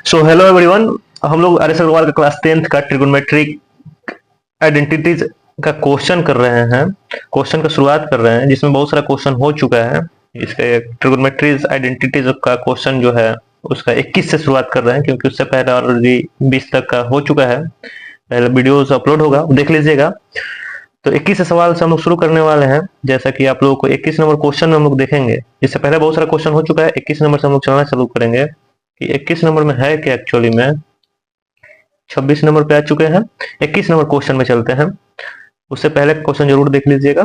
So hello everyone. हम लोग R S Agarwal का क्लास 10th का ट्रिगोनोमेट्रिक आइडेंटिटीज का क्वेश्चन कर रहे हैं। क्वेश्चन का शुरुआत कर रहे हैं जिसमें बहुत सारा क्वेश्चन हो चुका है। इसके ट्रिगोनोमेट्रीज आइडेंटिटीज का क्वेश्चन जो है उसका 21 से शुरुआत कर रहे हैं, क्योंकि उससे पहले ऑलरेडी 20 तक का हो चुका है। पहले वीडियोस अपलोड होगा, देख लीजिएगा। तो 21 सवाल से हम लोग शुरू करने वाले हैं। जैसा कि आप लोगों को 21 नंबर क्वेश्चन में हम लोग देखेंगे, इससे पहले बहुत सारा क्वेश्चन हो चुका है। 21 नंबर से हम लोग चलना चालू करेंगे कि 21 नंबर में है कि एक्चुअली में 26 नंबर पे आ चुके हैं। 21 नंबर क्वेश्चन में चलते हैं। उससे पहले क्वेश्चन जरूर देख लीजिएगा।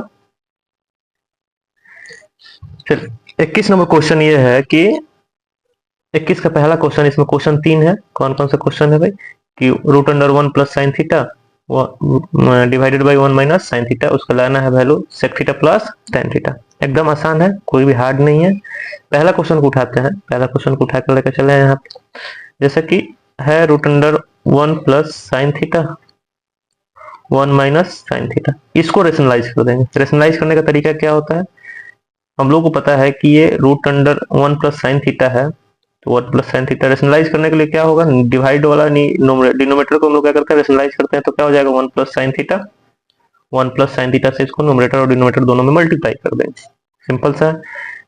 फिर 21 नंबर क्वेश्चन ये है कि 21 का पहला क्वेश्चन, इसमें क्वेश्चन 3 है। कौन कौन सा क्वेश्चन है भाई? कि root under 1 plus sine theta divided by 1 minus sine theta, उसका लाना है value sec theta plus tan theta. एकदम आसान है, कोई भी हार्ड नहीं है। पहला क्वेश्चन को उठाते हैं। पहला क्वेश्चन को उठाकर लेकर चले यहाँ पे। जैसा कि है root under 1 plus sine theta 1 minus sine theta, इसको रेशनलाइज कर देंगे। रेशनलाइज करने का तरीका क्या होता है? हम लोग को पता है कि ये root under 1 plus sine theta है, तो 1 प्लस साइन थीटा रेशनलाइज करने के लिए क्या होगा? डिवाइड वाला डिनोमिनेटर को हम लोग क्या करते हैं? रेशनलाइज करते हैं। तो क्या हो जाएगा? 1 plus sine theta. 1 plus sine theta से इसको नोमिनेटर और डिनोमिनेटर दोनों में मल्टीप्लाई कर देंगे। सिंपल सा है।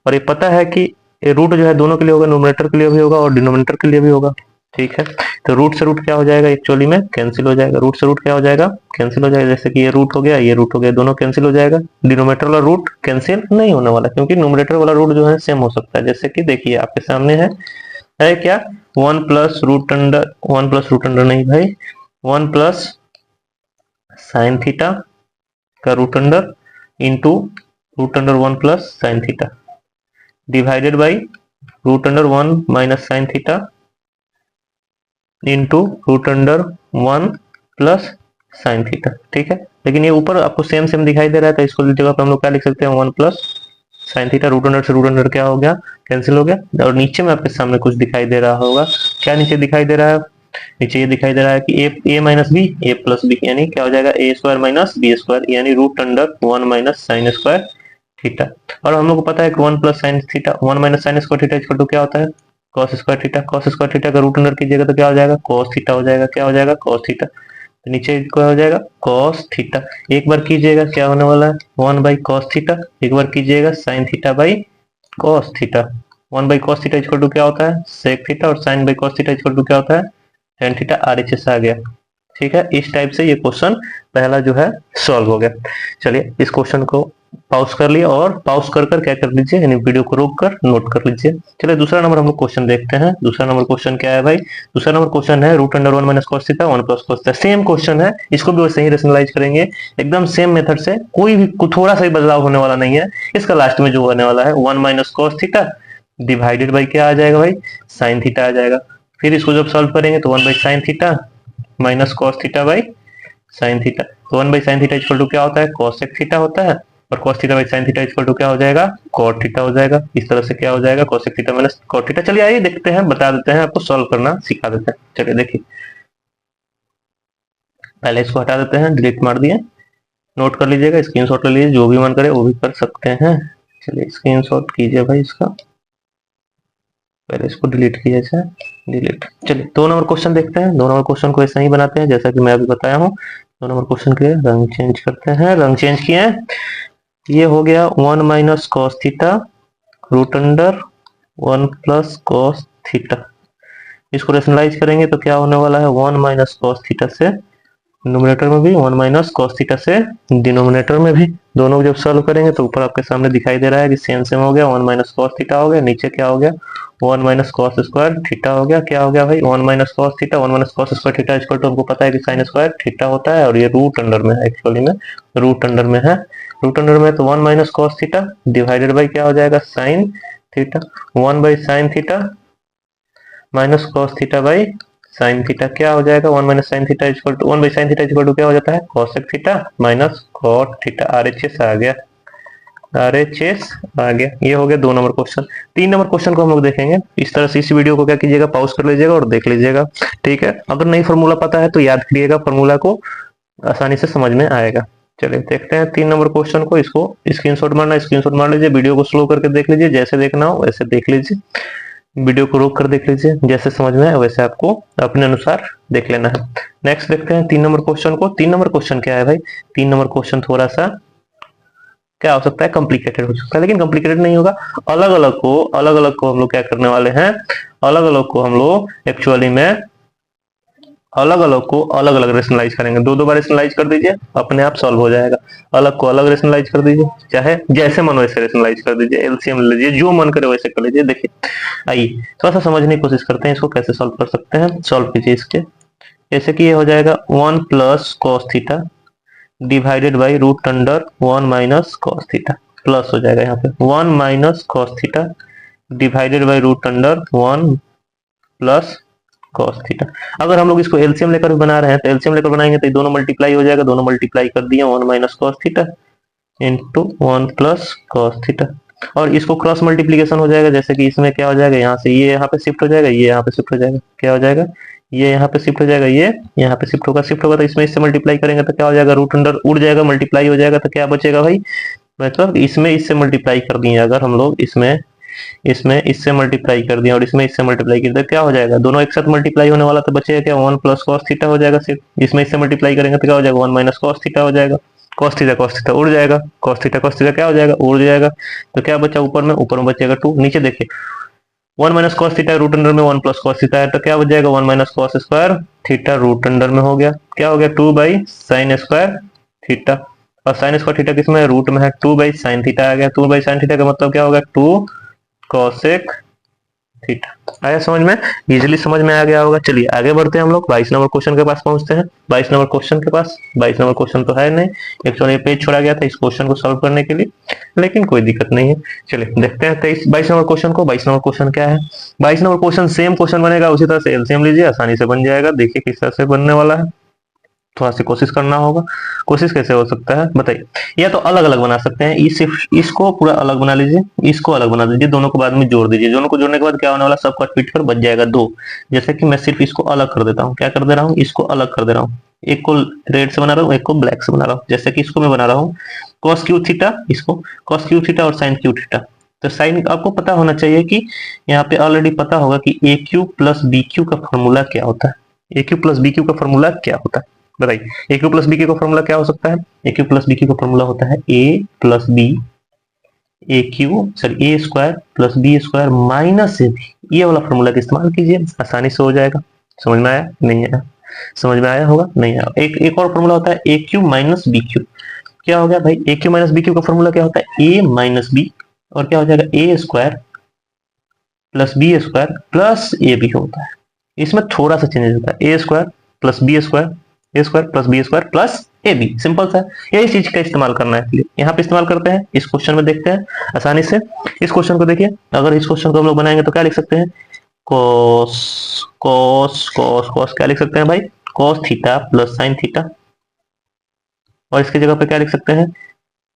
और ये पता है कि ये रूट जो है दोनों के लिए होगा, नोमिनेटर के लिए भी होगा और डिनोमिनेटर के लिए भी होगा। ठीक है, तो रूट से रूट क्या हो जाएगा? एक्चुअली में कैंसिल हो जाएगा। रूट से रूट क्या हो जाएगा? कैंसिल हो जाएगा। जैसे कि ये रूट हो गया, ये रूट हो गया, दोनों कैंसिल हो जाएगा। डिनोमिनेटर वाला रूट कैंसिल नहीं होने वाला, क्योंकि नोमिनेटर वाला रूट जो है सेम हो सकता है। जैसे कि देखिए आपके सामने है क्या? 1 प्लस रूट अंडर नहीं भाई, 1 प्लस साइन थीटा का root under into root under 1 plus sine theta divided by root under 1 minus sine theta into root under 1 plus sine theta. ठीक है, लेकिन ये ऊपर आपको सेम सेम दिखाई दे रहा है, तो इसको जगह पर हम लोग क्या लिख सकते हैं? 1 plus sine theta. Root under से रूट अंडर क्या हो गया? कैंसिल हो गया। और नीचे में आपके सामने कुछ दिखाई दे रहा होगा। क्या नीचे दिखाई दे रहा है? नीचे ये दिखाई दे रहा है कि a minus b, a plus b, यानी क्या हो जाएगा? ए स्क्वायर माइनस बी स्क्वायर, यानी root under 1 minus sine square theta. और हम लोग को पता है कि 1 plus sine theta 1 minus sine square theta equal to क्या होता है? Cos square theta. Cos square theta का रूट अंडर कीजिएगा तो क्या हो जाएगा? कॉस थीटा हो जाएगा। क्या हो जाएगा? Cos theta. तो नीचे क्या हो जाएगा? Cos theta. एक बार कीजिएगा, क्या होने वाला है? 1 बाई कॉस थीटा। एक बार कीजिएगा sine theta by cos theta. 1 by cos theta equal to क्या होता है? Sec theta. और sine by cos theta equal to क्या होता है? Tan theta. आरएचएस आ गया। ठीक है, इस टाइप से ये क्वेश्चन पहला जो है सॉल्व हो गया। चलिए इस क्वेश्चन को पॉज कर लिए और पॉज कर कर क्या कर लीजिए, यानी वीडियो को रोक कर नोट कर लीजिए। चलिए दूसरा नंबर हम लोग क्वेश्चन देखते हैं। दूसरा नंबर क्वेश्चन क्या है भाई? दूसरा नंबर क्वेश्चन है root under 1 minus cos theta 1 plus cos theta. Same question है, इसको भी वैसे ही रेशनलाइज करेंगे एकदम सेम मेथड से। कोई भी थोड़ा सा ही बदलाव होने वाला नहीं है। इसका लास्ट में जो होने वाला है 1 minus cos theta divided by क्या आ जाएगा भाई? साइन थीटा आ जाएगा। फिर इसको जब सॉल्व करेंगे तो 1 by sine theta minus cos theta by sine theta. तो 1 by sine theta equal to क्या होता है? कॉस सेक थीटा होता है। और cos theta by sine theta equal to क्या हो जाएगा? cot थीटा हो जाएगा। इस तरह से क्या हो जाएगा? cos theta minus cot theta. चलिए आइए देखते हैं, बता देते हैं आपको, सॉल्व करना सिखा देते हैं। चलिए देखिए, पहले इसको हटा देते हैं, डिलीट मार दिए। नोट कर लीजिएगा, स्क्रीनशॉट ले लीजिए, जो भी मन करे वो भी कर सकते हैं। चलिए स्क्रीनशॉट कीजिए भाई इसका, पहले इसको डिलीट किया जाए। डिलीट। चलिए 2 नंबर क्वेश्चन देखते हैं। 2 नंबर क्वेश्चन को ऐसा ही बनाते हैं जैसा कि मैं अभी बताया हूँ। 2 नंबर क्वेश्चन के रंग चेंज करते हैं। रंग चेंज किए, ये हो गया 1 minus cos theta root under 1 plus cos theta. इसको रेशनलाइज करेंगे तो क्या होने वाला है? 1 माइनस कॉस थीटा से नोमिनेटर में भी, 1 माइनस कॉस थीटा से डिनोमिनेटर में भी। दोनों जब सॉल्व करेंगे तो ऊपर आपके सामने दिखाई दे रहा है कि सेम सेम हो गया। 1 माइनस कॉस थीटा हो गया, नीचे क्या हो गया? 1 माइनस कॉस स्क्वायर थीटा हो गया। क्या हो गया भाई? 1 minus cos theta 1 minus cos square theta equal to हमको पता है कि साइन स्क्वायर थीटा होता है। और ये रूट अंडर में है, एक्चुअली में रूट अंडर में है। रूट अंडर में तो 1 minus cos theta divided by क्या हो जाएगा? Sine theta. 1 by sine theta minus cos theta by sine theta. क्या हो जाएगा? 1 minus sine theta equal to 1 by sine theta equal to क्या हो जाता है? Cosec theta minus cot theta. RHS आ गया। आरएचएस आ गया। ये हो गया 2 नंबर क्वेश्चन। 3 नंबर क्वेश्चन को हम लोग देखेंगे। इस तरह से इस वीडियो को क्या कीजिएगा? पॉज कर लीजिएगा और देख लीजिएगा। ठीक है, अगर नहीं फॉर्मूला पता है तो याद करिएगा, फॉर्मूला को आसानी से समझ में आएगा। चलिए देखते हैं 3 नंबर क्वेश्चन को। इसको स्क्रीनशॉट मारना, स्क्रीनशॉट मार लीजिए, वीडियो को स्लो करके देख लीजिए, जैसे देखना हो वैसे देख लीजिए। वीडियो को रोक कर देख लीजिए, जैसे समझ में आए वैसे आपको अपने अनुसार देख लेना है। नेक्स्ट देखते हैं 3 नंबर क्वेश्चन को। 3 नंबर क्वेश्चन क्या है भाई? 3 नंबर क्वेश्चन थोड़ा सा क्या हो सकता है, कॉम्प्लिकेटेड हो सकता है, लेकिन कॉम्प्लिकेटेड नहीं होगा। अलग अलग को हम लोग क्या करने वाले हैं, अलग अलग को हम लोग एक्चुअली में अलग अलग को अलग अलग रेशनलाइज करेंगे। दो दो बार रेशनलाइज कर दीजिए, अपने आप सॉल्व हो जाएगा। अलग को अलग रेशनलाइज कर दीजिए, चाहे जैसे मन वैसे रेशनलाइज कर दीजिए, एलसीएम ले लीजिए, जो मन करे वैसे कर लीजिए। देखिए आइए थोड़ा सा समझने की कोशिश करते हैं, इसको कैसे सॉल्व कर सकते हैं। सॉल्व कीजिए इसके, जैसे कि ये हो जाएगा 1 plus cos theta divided by root under 1 minus cos theta, plus हो जाएगा यहाँ पे 1 minus cos theta divided by root under 1 plus cos theta. अगर हम लोग इसको एलसीएम लेकर भी बना रहे हैं तो एलसीएम लेकर बनाएंगे तो ये दोनों मल्टीप्लाई हो जाएगा, दोनों मल्टीप्लाई कर दिए 1 minus cos theta into 1 plus cos theta. और इसको क्रॉस मल्टीप्लीकेशन हो जाएगा, जैसे कि इसमें क्या हो जाएगा, यहाँ से ये यहाँ पे शिफ्ट हो जाएगा, ये यहाँ पे शिफ्ट हो जाएगा, क्या हो जाएगा, ये यहाँ पे शिफ्ट हो जाएगा, ये यहाँ पे शिफ्ट होगा। शिफ्ट होगा तो इसमें इससे मल्टीप्लाई करेंगे तो क्या हो जाएगा, रूट अंडर उड़ जाएगा, मल्टीप्लाई हो जाएगा तो क्या बचेगा भाई, मतलब इसमें इससे मल्टीप्लाई कर दिए अगर हम लोग, इसमें इसमें इससे मल्टीप्लाई कर दिया और इसमें इससे मल्टीप्लाई कर दिया, क्या हो जाएगा, दोनों एक साथ मल्टीप्लाई होने वाला तो बचेगा क्या, 1 प्लस कॉस थीटा हो जाएगा। सिर्फ इसमें इससे मल्टीप्लाई करेंगे तो क्या हो जाएगा, 1 माइनस कॉस थीटा हो जाएगा। कॉस थीटा उड़ जाएगा, कॉस थीटा क्या हो जाएगा, उड़ जाएगा। तो क्या बचा ऊपर में बचेगा 2। नीचे देखिए 1 minus cos theta root under में 1 प्लस कॉस थीटा है, तो क्या बच जाएगा 1 minus cos square theta root under में हो गया, क्या हो गया 2 बाई साइन स्क्वायर थीटा। और साइन स्क्वायर थीटा किसमें है, रूट में है, 2 बाई साइन थीटा आ गया। 2 बाई साइन थीटा का मतलब क्या होगा, 2 कॉसेक थीटा। आया समझ में, इजीली समझ में आ गया होगा। चलिए आगे बढ़ते हैं हम लोग 22 नंबर क्वेश्चन के पास पहुंचते हैं। 22 नंबर क्वेश्चन के पास, 22 नंबर क्वेश्चन तो है नहीं, एक्चुअली पेज छोड़ा गया था इस क्वेश्चन को सॉल्व करने के लिए, लेकिन कोई दिक्कत नहीं है। चलिए देखते हैं 22 नंबर क्वेश्चन को। 22 नंबर क्वेश्चन क्या है, 22 नंबर क्वेश्चन सेम क्वेश्चन बनेगा, उसी तरह से एलसीएम लीजिए, आसानी से बन जाएगा। देखिए किस तरह से बनने वाला है, थोड़ा सी कोशिश करना होगा। कोशिश कैसे हो सकता है बताइए, या तो अलग अलग बना सकते हैं, सिर्फ इसको पूरा अलग बना लीजिए, इसको अलग बना दीजिए, दोनों को बाद में जोड़ दीजिए। दोनों को जोड़ने के बाद क्या होने वाला, सब कट पीट कर बच जाएगा 2। जैसे कि मैं सिर्फ इसको अलग कर देता हूँ, क्या कर दे रहा हूँ, इसको अलग कर दे रहा हूँ, एक को रेड से बना रहा हूँ, एक को ब्लैक से बना रहा हूँ। जैसे कि इसको मैं बना रहा हूँ कॉस क्यू थीटा, इसको कॉस क्यू थीटा और साइन क्यू थीटा। तो साइन आपको पता होना चाहिए कि यहाँ पे ऑलरेडी पता होगा कि A cube plus B cube का फॉर्मूला क्या होता है। A cube plus B cube का फॉर्मूला क्या होता है बताइए, A cube plus B cube का फॉर्मूला क्या हो सकता है, A cube plus B cube का फॉर्मूला होता है A plus B, A cube sorry A square plus B square minus A B. ये वाला फॉर्मूला का इस्तेमाल कीजिए, आसानी से हो जाएगा। समझ में आया नहीं आया, समझ में आया होगा नहीं आया। एक और फॉर्मूला होता है A Q minus B Q. क्या हो गया भाई, ए क्यू माइनस बी क्यू का फॉर्मूला क्या होता है, ए माइनस बी, और क्या हो जाएगा ए square plus B square plus A B होता है। इसमें थोड़ा सा चेंजेस होता है, A square plus B square, A square plus B square plus A B, simple सा यही चीज का इस्तेमाल करना है। यहाँ पे इस्तेमाल करते हैं, इस क्वेश्चन में देखते हैं आसानी से। इस क्वेश्चन को देखिए, अगर इस क्वेश्चन को हम लोग बनाएंगे तो क्या लिख सकते हैं, कॉस कॉस कॉस कॉस क्या लिख सकते हैं भाई, cos theta plus sine theta. और इसकी जगह पे क्या लिख सकते हैं,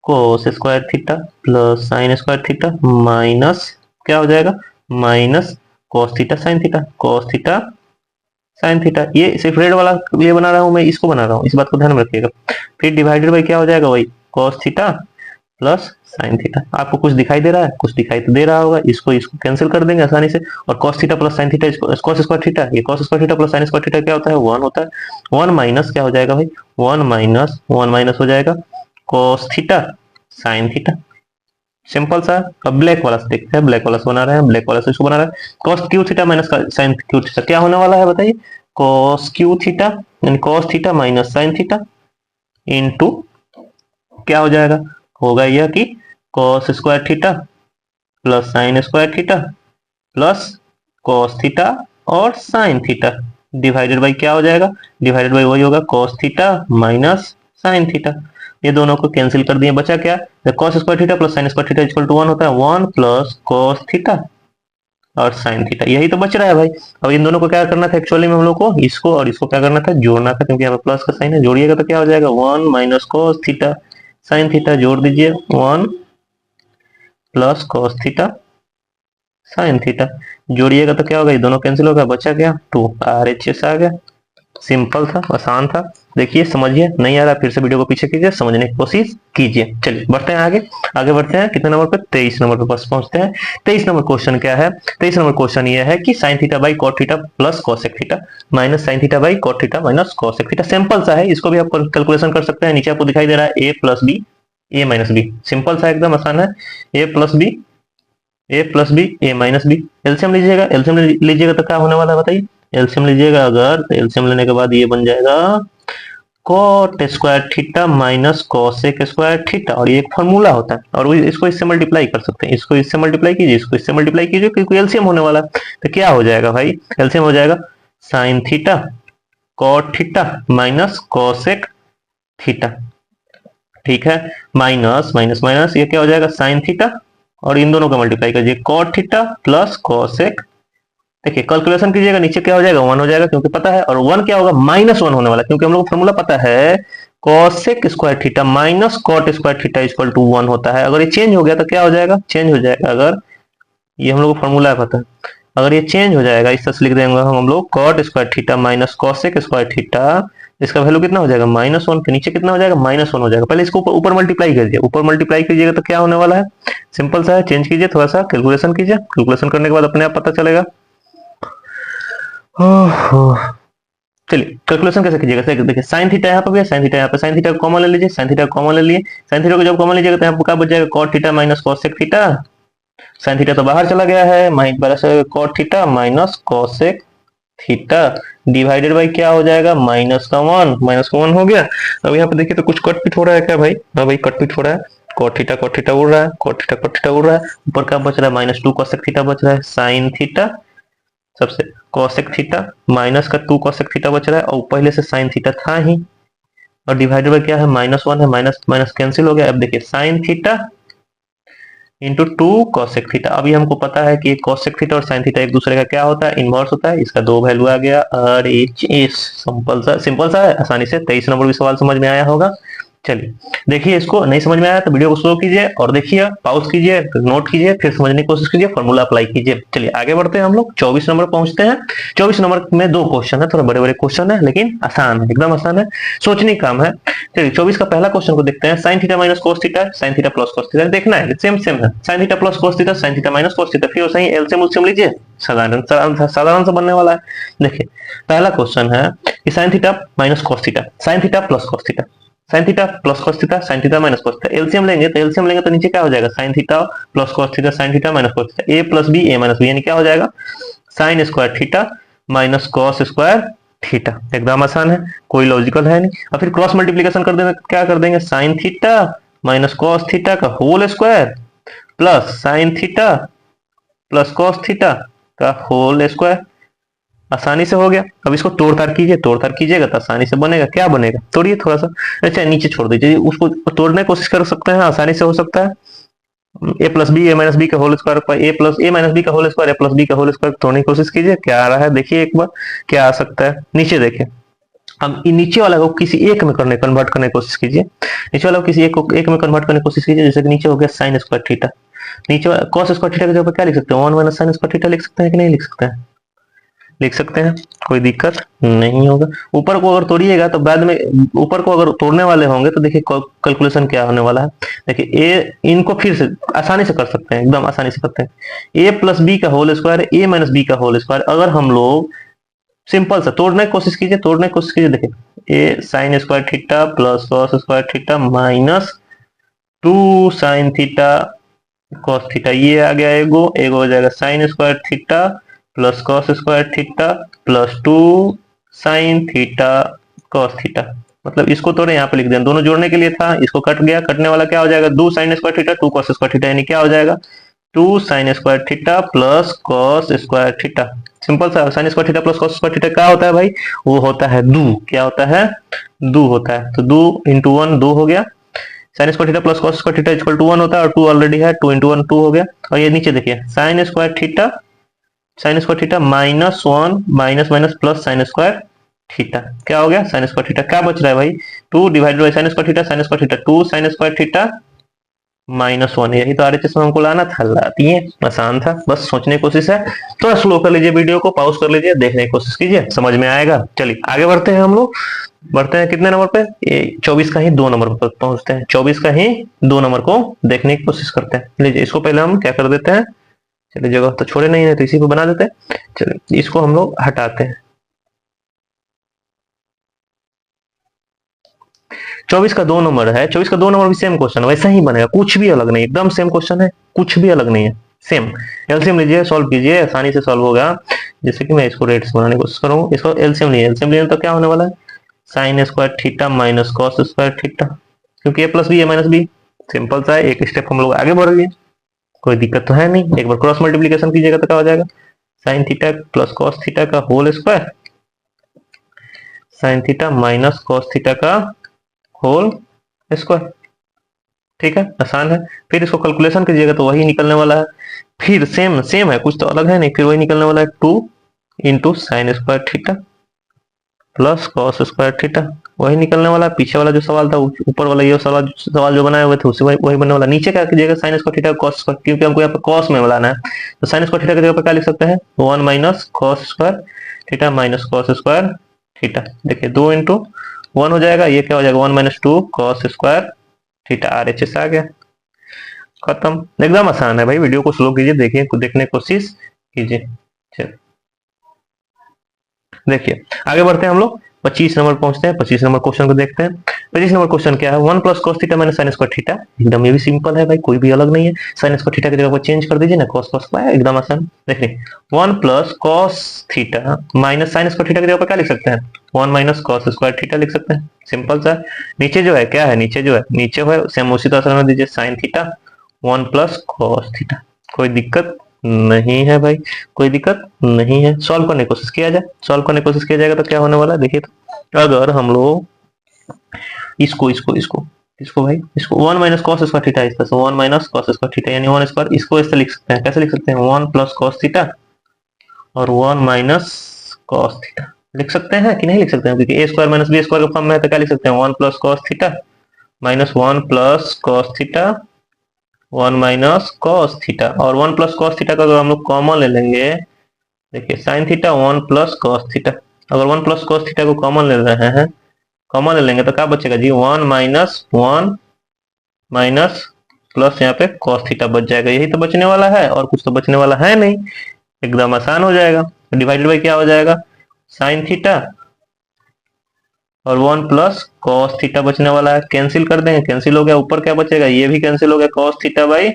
cos square theta plus sine square theta minus क्या हो जाएगा, minus cos theta sine theta, cos theta sine theta. ये सिर्फ रेड वाला ये बना रहा हूं मैं, इसको बना रहा हूं, इस बात को ध्यान में रखिएगा। फिर डिवाइडेड बाई क्या हो जाएगा भाई, cos theta plus sine theta. आपको कुछ दिखाई दे रहा है, कुछ दिखाई तो दे रहा होगा, इसको इसको कैंसिल कर देंगे आसानी से। और cos theta plus sine theta, cos square theta, ये cos square theta plus sine square theta क्या होता है, 1 होता है। 1 माइनस क्या हो जाएगा भाई, 1 माइनस हो जाएगा cos theta sine theta, simple सा। अब ब्लैक वाला से देखते हैं, ब्लैक वाला से बना रहे हैं, ब्लैक वाला से इसको बना रहे हैं। Cos cube theta minus sine cube theta क्या होने वाला है बताइए, कॉस क्यू थीटा यानी cos theta minus sine theta into क्या हो जाएगा, होगा यह कि cos square theta plus sine square theta plus cos theta और साइन थीटा डिवाइडेड बाई क्या हो जाएगा, डिवाइडेड बाई वही होगा cos theta minus sine theta. ये दोनों को कैंसिल कर दिए, बचा क्या, cos square theta plus sine square theta equal to 1 होता है, 1 प्लस कॉस थीटा और साइन थीटा, यही तो बच रहा है भाई। अब इन दोनों को क्या करना था एक्चुअली में हम लोग को, इसको और इसको क्या करना था, जोड़ना था, क्योंकि यहाँ पे प्लस का साइन है। जोड़िएगा तो क्या हो जाएगा, 1 minus cos theta sine theta, जोड़ दीजिए 1 plus cos theta sine theta, जोड़िएगा तो क्या होगा, ये दोनों कैंसिल होगा, बचा क्या 2, RHS आ गया। सिंपल था, आसान था। देखिए समझिए, नहीं आ रहा फिर से वीडियो को पीछे कीजिए, समझने की कोशिश कीजिए। चलिए बढ़ते हैं आगे, आगे बढ़ते हैं। कितने नंबर पे? 23 नंबर पे पास पहुंचते हैं। 23 नंबर क्वेश्चन क्या है? 23 नंबर क्वेश्चन ये है कि sine theta by cot theta plus cosec theta minus sine theta by cot theta minus cosec theta. Simple सा है, इसको भी आप कैलकुलेशन कर सकते हैं। नीचे आपको दिखाई दे रहा है A plus B A minus B, simple सा एकदम आसान है। A plus B A minus B, LCM लीजिएगा, एलसीएम लीजिएगा तो क्या होने वाला है बताइए? एलसीएम लीजिएगा अगर, तो एलसीएम लेने के बाद ये बन जाएगा cot square theta minus cosec square theta, और ये एक फॉर्मूला होता है, और इसको इससे मल्टीप्लाई कर सकते हैं। इसको इससे मल्टीप्लाई कीजिए, इसको इससे मल्टीप्लाई कीजिए, क्योंकि एलसीएम होने वाला है। तो क्या हो जाएगा भाई? एलसीएम हो जाएगा sine theta cot theta minus cosec theta, ठीक है। माइनस माइनस माइनस ये क्या हो जाएगा? साइन थीटा, और इन दोनों का मल्टीप्लाई कीजिए, कॉट थीटा प्लस कॉसेक। देखिए कैलकुलेशन कीजिएगा, नीचे क्या हो जाएगा? 1 हो जाएगा, क्योंकि पता है। और 1 क्या होगा? -1 होने वाला, क्योंकि हम लोग को फॉर्मूला पता है cosec square theta minus cot square theta equal to 1 होता है। अगर ये चेंज हो गया तो क्या हो जाएगा? चेंज हो जाएगा। अगर ये हम लोग को फॉर्मूला है पता है, अगर ये चेंज हो जाएगा, इस तरह से लिख देंगे हम लोग cot square theta minus cosec square theta, इसका वैल्यू कितना हो जाएगा? -1 के नीचे कितना हो जाएगा? -1 हो जाएगा। पहले इसको ऊपर मल्टीप्लाई कीजिए, ऊपर मल्टीप्लाई कीजिएगा तो क्या होने वाला है? सिंपल सा है, चेंज कीजिए, थोड़ा सा कैलकुलेशन कीजिए, कैलकुलेशन करने के बाद अपने आप पता चलेगा। चलिए कैलकुलेशन कैसे कीजिएगा? देखिए साइन थीटा यहाँ पे भी है, साइन थीटा यहाँ पे, साइन थीटा को कॉमन ले लीजिए, साइन थीटा को कॉमन ले लिए, साइन थीटा को जब कॉमन लीजिएगा तो यहाँ पे क्या बच जाएगा? Cot theta minus cosec theta. Sine theta तो बाहर चला गया है, cot theta minus cosec theta divided by क्या हो जाएगा? -1 हो गया। अब यहाँ पे देखिए तो कुछ कट पिट हो रहा है क्या भाई? हाँ भाई कट पिट हो रहा है, कॉट थीटा उड़ रहा है, कॉट थीटा उड़ रहा है, ऊपर क्या बच रहा है? -2 कॉसेक थीटा बच रहा है, साइन थीटा सबसे कॉसेक थीटा माइनस का 2 कॉसेक थीटा बच रहा है, और पहले से साइन थीटा था ही, और डिवाइडेड बाई क्या है? -1 है, माइनस माइनस कैंसिल हो गया। अब देखिए sign theta into 2 cosec theta. अभी हमको पता है कि कॉसेक थीटा और साइन थीटा एक दूसरे का क्या होता है? इनवर्स होता है। इसका 2 वैल्यू आ गया, और सिंपल सा है, आसानी से 23 नंबर भी सवाल समझ में आया होगा। चलिए देखिए, इसको नहीं समझ में आया तो वीडियो को स्लो कीजिए और देखिए, पॉज कीजिए, नोट कीजिए, फिर समझने की कोशिश कीजिए, फॉर्मूला अप्लाई कीजिए। चलिए आगे बढ़ते हैं, हम लोग 24 नंबर पहुंचते हैं। 24 नंबर में 2 क्वेश्चन है, थोड़ा बड़े बड़े क्वेश्चन है, लेकिन आसान है, एकदम आसान है, सोचने का काम है। चलिए 24 का पहला क्वेश्चन को देखते हैं। Sign theta minus cos theta, sine theta plus cos theta देखना है, सेम सेम है। Sign theta plus cos theta, sine theta minus cos theta, फिर सही एलसीएम उलसीएम लीजिए, साधारण साधारण सा बनने वाला है। देखिए पहला क्वेश्चन है कि sine theta minus cos theta, sine theta plus cos theta, sine theta plus cos theta, sine theta minus cos theta. LCM लेंगे तो नीचे क्या हो जाएगा? Sine theta plus cos theta, sine theta minus cos theta, a plus B A minus B, यानी क्या हो जाएगा? Sine square theta minus cos square theta. एकदम आसान है, कोई लॉजिकल है नहीं। और फिर क्रॉस मल्टीप्लीकेशन कर देंगे, क्या कर देंगे? Sine theta minus cos theta का whole square plus sine theta plus cos theta का होल स्क्वायर। आसानी से हो गया। अब इसको तोड़ ताड़ कीजिए, तोड़ ताड़ कीजिएगा तो आसानी से बनेगा। क्या बनेगा? तोड़िए थोड़ा सा, अच्छा नीचे छोड़ दीजिए, उसको तोड़ने की कोशिश कर सकते हैं, आसानी से हो सकता है। A plus B A minus B का होल स्क्वायर, ए प्लस ए माइनस बी का होल स्क्वायर, ए प्लस बी का होल स्क्वायर, तोड़ने की कोशिश कीजिए, क्या आ रहा है देखिए एक बार, क्या आ सकता है। नीचे देखिए, अब नीचे वाला को किसी एक में कन्वर्ट करने की कोशिश कीजिए, नीचे वाला को किसी एक में कन्वर्ट करने की कोशिश कीजिए। जैसे कि नीचे हो गया साइन स्क्वायर थीटा, नीचे कॉस स्क्वायर थीटा की जगह क्या लिख सकते हैं? 1 माइनस साइन स्क्वायर थीटा लिख सकते हैं कि नहीं लिख सकते हैं? लिख सकते हैं, कोई दिक्कत नहीं होगा। ऊपर को अगर तोड़िएगा तो बाद में, ऊपर को अगर तोड़ने वाले होंगे तो देखिए कैलकुलेशन क्या होने वाला है। देखिए ए, इनको फिर से आसानी से कर सकते हैं, एकदम आसानी से करते हैं। ए प्लस बी का होल स्क्वायर, ए माइनस बी का होल स्क्वायर, अगर हम लोग सिंपल सा तोड़ने की कोशिश कीजिए, तोड़ने की कोशिश कीजिए। देखिए ए sine square theta plus cos square theta minus 2 sine theta cos theta, ये आ गया एगो, एगो हो जाएगा sine square theta plus cos square theta plus 2 sine theta cos theta. मतलब इसको तोड़े यहाँ पे लिख दें, दोनों जोड़ने के लिए था, इसको कट गया, कटने वाला क्या हो जाएगा? 2 sine square theta 2 cos square theta, यानी क्या हो जाएगा? 2 sine square theta plus cos square theta. Simple सा, sine square theta plus cos square theta क्या होता है भाई? वो होता है दो। क्या होता है? दो होता है। तो 2 इंटू 1 2 हो गया, sine square theta plus cos square theta equal to 1 होता है, और 2 ऑलरेडी है, 2 इंटू 1 2 हो गया। और ये नीचे देखिए sign square theta minus 1 minus minus plus sine square theta, क्या हो गया? साइन स्क्वायर थीटा क्या बच रहा है भाई? 2 divided by sine square theta 2 sine square theta minus 1। यही तो आरएचएस में हमको लाना था, ला दिए, आसान था, बस सोचने की कोशिश है। थोड़ा स्लो कर लीजिए, वीडियो को पॉज कर लीजिए, देखने की कोशिश कीजिए, समझ में आएगा। चलिए आगे बढ़ते हैं हम लोग। बढ़ते हैं कितने नंबर पे, ये 24 का ही 2 नंबर पर पहुंचते हैं, 24 का ही 2 नंबर को देखने की कोशिश करते हैं। लीजिए इसको पहले हम क्या कर देते हैं, चलिए जगह तो छोड़े नहीं है तो इसी को बना देते हैं। चलिए इसको हम लोग हटाते हैं। 24 का 2 नंबर है, 24 का 2 नंबर भी सेम क्वेश्चन वैसा ही बनेगा, कुछ भी अलग नहीं, एकदम सेम क्वेश्चन है, कुछ भी अलग नहीं है, सेम। एलसीएम लीजिए, सॉल्व कीजिए, आसानी से सॉल्व होगा। जैसे कि मैं इसको रेट से बनाने की कोशिश करूँ, इसको एलसीएम लिए, एलसीएम लिए तो क्या होने वाला है, sign square theta minus cos square theta, क्योंकि ए plus B A minus B, simple सा है, एक स्टेप हम लोग आगे बढ़ गए, कोई दिक्कत तो है नहीं। एक बार क्रॉस मल्टीप्लीकेशन कीजिएगा तो क्या हो जाएगा, sine theta plus cos theta का whole square, sine theta minus cos theta का होल स्क्वायर, ठीक है, आसान है। फिर इसको कैलकुलेशन कीजिएगा तो वही निकलने वाला है, फिर सेम सेम है, कुछ तो अलग है नहीं, फिर वही निकलने वाला है 2 into sine square theta plus cos square theta, वही निकलने वाला है। पीछे वाला जो सवाल था, ऊपर वाला ये सवाल जो बनाए हुए थे उसी वही बनने वाला। नीचे क्या कीजिएगा, sign square theta cos square, क्योंकि हमको यहाँ पे कॉस में बनाना है, तो साइन स्क्वायर थीटा की जगह पे क्या लिख सकते हैं, 1 minus cos square theta minus cos square theta. देखिए 2 इंटू 1 हो जाएगा, ये क्या हो जाएगा 1 minus 2 cos square theta, RHS आ गया, खत्म। एकदम आसान है भाई, वीडियो को स्लो कीजिए, देखिए, देखने की कोशिश कीजिए। चलिए देखिए आगे बढ़ते हैं हम लोग, 25 नंबर पहुंचते हैं, 25 नंबर क्वेश्चन को देखते हैं। 25 नंबर क्वेश्चन क्या है, 1 plus cos theta minus sine square theta, एकदम ये भी सिंपल है भाई, कोई भी अलग नहीं है। साइन स्क्वायर थीटा की जगह पर चेंज कर दीजिए ना, कॉस कॉस स्क्वायर, एकदम आसान। देखिए 1 plus cos theta minus sine square theta की जगह पर क्या लिख सकते हैं, 1 माइनस कॉस स्क्वायर थीटा लिख सकते हैं, सिंपल सा। नीचे जो है क्या है, नीचे जो है, नीचे है सेम उसी तरह से दीजिए, sign theta 1 plus cos theta, कोई दिक्कत नहीं है भाई, कोई दिक्कत नहीं है। सॉल्व करने की कोशिश किया जाए, सॉल्व करने की कोशिश किया जाएगा तो क्या होने वाला है, देखिए तो अगर हम लोग इसको इसको इसको इसको भाई इसको 1 माइनस कॉस स्क्वायर थीटा, इस तरह से 1 माइनस कॉस स्क्वायर थीटा यानी 1 स्क्वायर, इसको ऐसे लिख सकते हैं, कैसे लिख सकते हैं, 1 प्लस कॉस थीटा और 1 माइनस कॉस थीटा लिख सकते हैं कि नहीं लिख सकते हैं, क्योंकि ए स्क्वायर माइनस बी स्क्वायर का फॉर्म में है, तो क्या लिख सकते हैं, 1 plus cos theta minus 1 plus cos theta 1 minus cos theta, और 1 प्लस कॉस थीटा का अगर हम लोग कॉमन ले लेंगे, देखिए sign theta 1 plus cos theta, अगर 1 प्लस कॉस थीटा को कॉमन ले रहे हैं, कॉमन ले लेंगे तो क्या बचेगा जी, 1 माइनस 1 माइनस प्लस यहाँ पे कॉस थीटा बच जाएगा, यही तो बचने वाला है, और कुछ तो बचने वाला है नहीं, एकदम आसान हो जाएगा। डिवाइडेड बाई क्या हो जाएगा, साइन थीटा और 1 प्लस कॉस थीटा बचने वाला है, कैंसिल कर देंगे, कैंसिल हो गया, ऊपर क्या बचेगा, ये भी कैंसिल हो गया, cos theta by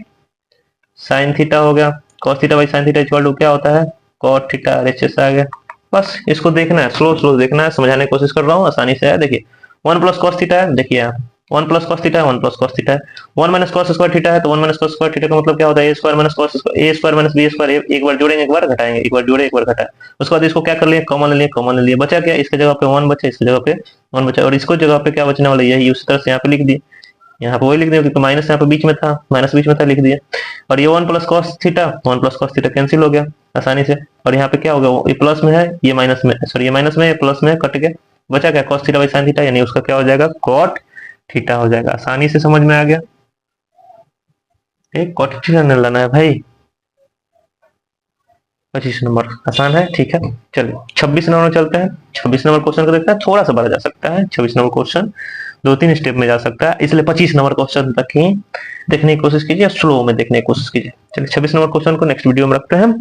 sine theta हो गया, cos theta by sine theta equal to क्या होता है, कॉट थीटा RHS आ गया। बस इसको देखना है, स्लो स्लो देखना है, समझाने की कोशिश कर रहा हूँ, आसानी से है। देखिए 1 प्लस कॉस थीटा है, देखिए यहाँ 1 प्लस कॉस थीटा है, 1 प्लस कॉस थीटा है, 1 माइनस कॉस स्क्वायर थीटा है, तो 1 माइनस कॉस स्क्वायर थीटा का मतलब क्या होता है, A square minus cos square, A square minus b square, एक बार जोड़ेंगे एक बार घटाएंगे, एक बार जोड़े एक बार घटाए, उसके बाद इसको क्या कर लिए, कॉमन ले लिए, कॉमन ले लिए, बचा क्या, इसके जगह पे 1 बचा, इसकी जगह पे 1 बचा, और इसको जगह पे क्या बचने वाला, यही उसी तरह से यहाँ पे लिख दिए, यहाँ पे वही लिख दिया, क्योंकि माइनस यहाँ पे बीच में था, माइनस बीच में था, लिख दिया। और ये 1 plus cos theta 1 plus cos theta cancel हो गया आसानी से, और यहाँ पे क्या हो गया, ये प्लस में है ये माइनस में, सॉरी ये माइनस में है प्लस में है, कट के बचा क्या, cos theta by sine theta, यानी उसका क्या हो जाएगा, कॉट थीटा हो जाएगा। आसानी से समझ में आ गया, एक कॉट थीटा लाना है भाई। 25 नंबर आसान है, ठीक है। चलिए 26 नंबर चलते हैं, 26 नंबर क्वेश्चन को देखते हैं, थोड़ा सा बढ़ा जा सकता है 26 नंबर क्वेश्चन, 2-3 स्टेप में जा सकता है, इसलिए 25 नंबर क्वेश्चन तक ही देखने की कोशिश कीजिए, स्लो में देखने की कोशिश कीजिए। चलिए 26 नंबर क्वेश्चन को नेक्स्ट वीडियो में रखते हैं।